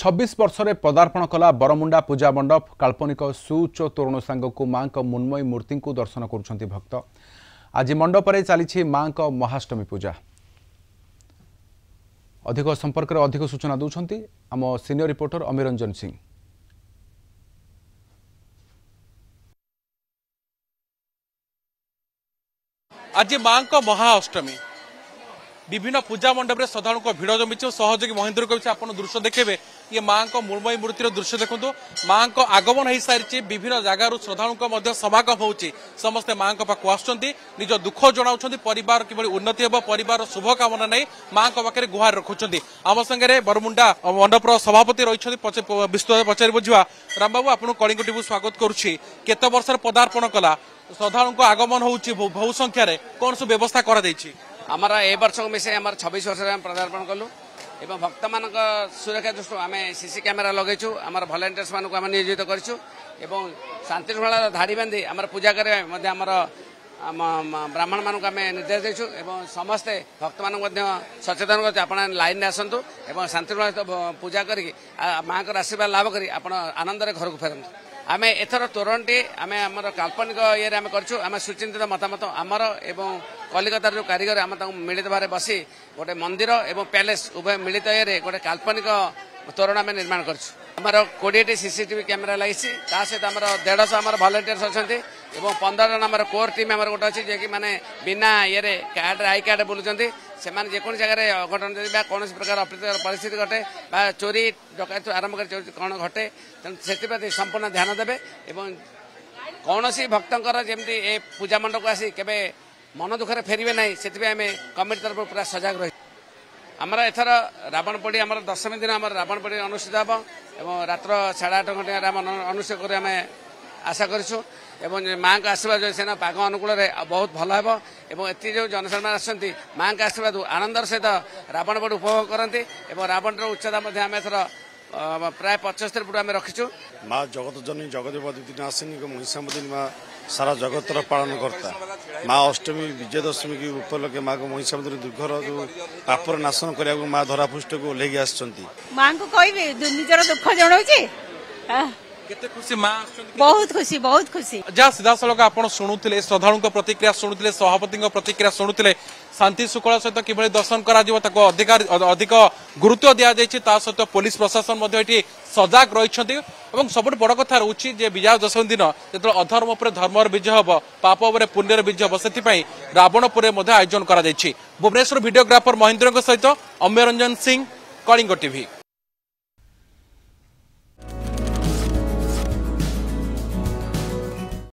26 वर्षर पदार्पण कला बरमुंडा पूजा मंडप काल्पनिक सुउच्च तोरण सांगक मां मुन्मयी मूर्ति को दर्शन करुछंती भक्त। आज मंडप रे चली मां महाअष्टमी पूजा। अधिक संपर्क में अधिक सूचना दूसरी आम सीनियर रिपोर्टर अमीरंजन सिंह। आज मां महाअष्टमी विभिन्न पूजा मंडप में श्रद्धालु भिड़ जमी सहयोगी महेंद्र कह आप दृश्य देखे ये मां मृण्मयी मूर्तिर दृश्य देखु मां आगमन हो सारी विभिन्न जगार श्रद्धालु समागम होची समस्ते मां पाक आज दुख जनाऊँ परिवार किभली उन्नति हो परिवार शुभकामना नहीं मां पाखे गुहार रखुच्च आम संगे बरमुंडा मंडप सभापति रही विस्तृत पचारि बुझा राम बाबू आपको कलिंग टीवी स्वागत करुच्ची केते वर्ष पदार्पण कला श्रद्धालु आगमन होची बहु संख्यार कौन सब व्यवस्था करा आमर ए वर्ष मिसे आम 26 वर्ष पदार्पण कलु एवं भक्त मान सुरक्षा दृष्टि आम सीसी कैमेरा लगेचु आम भलेंटियर्स मान नियोजित करूँ एवं शांति शृंखला धाड़ी बांधि आम पूजा करमर ब्राह्मण मानक आम निर्देश देचु एवं समस्ते भक्त मान सचेतन कर आप लाइन में आसतु एवं शांति शृंखला पूजा करी माँ को आशीर्वाद लाभ करी आप आनंद घर को फेरतु आम एथर तोरणटी आम आमर काल्पनिक ये आम कर सुचिंतित मतामत आमर एवं कलिकतार जो कारीगर आम मिलित भाव बसी गोटे मंदिर एवं पैलेस उभय मिलित ये गोटे काल्पनिक तोरण आम निर्माण करमर 20टी सीसीटीवी कैमेरा लगी सहित आमर 150 आमर भलेंटियर्स अच्छा 15 जन आमर कोर टीम आमर गोटे अच्छी जे कि मैंने बिना ये कार्ड आई कार्ड बुलूँ से जेको जगह अघटन कौन प्रकार अप्रीतिकर परिस्थिति घटे चोरी डकैत आरंभ कर कौन घटे तेणु से संपूर्ण ध्यान देवे कौन सी भक्तर जमी ए पूजा मंडप को आसी केवे मन दुखरे फेरवे ना से कमिटी तरफ पूरा सजग रही आमर एथर रावण पोड़ी आम दशमी दिन आम रावण पोड़ी अनुष्ठित हम रात्र 8:30 घंटे अनुष्ठित कर आशा करूँ माँ का आशीर्वाद जो सेना पाग अनुकूल बहुत भल हे एति जो जनसाधारण आसती माँ का आशीर्वाद आनंदर सहित रावण पोड़ी उपभोग करती रावण उच्चता आम एथर प्राय 75 फुट आम रखीचु। माँ जगत जननी जगदेव आसिनी महिषामदिनी माँ सारा जगतर पालन करता माँ अष्टमी विजय दशमी की उपलक्षे माँ को महिषामदिनी दुर्घर जो पापर नाशन करने माँ धरापृष्ठ को ओह्लैकी आसुच्चंती माँ को कहि निजर दुख जनाऊँगी बहुत खुशी बहुत खुशी जहाँ सीधा सड़क आप शुणुले श्रद्धालु प्रतिक्रिया शुणुले सभापति प्रतिक्रिया शुणुले शांति शुक्ला सहित किभली दर्शन अधिक गुरुत्व दि जाए सहित पुलिस प्रशासन सजग रही सब बड़ कथा रोचे विजया दशमी दिन जो अधर्म पर धर्मर विजय हम पाप पर पुण्यर विजय हम से रावणपुर आयोजन कर भुवनेश्वर भिडियोग्राफर महेंद्र सहित अमीरंजन सिंह कलिंग टीवी।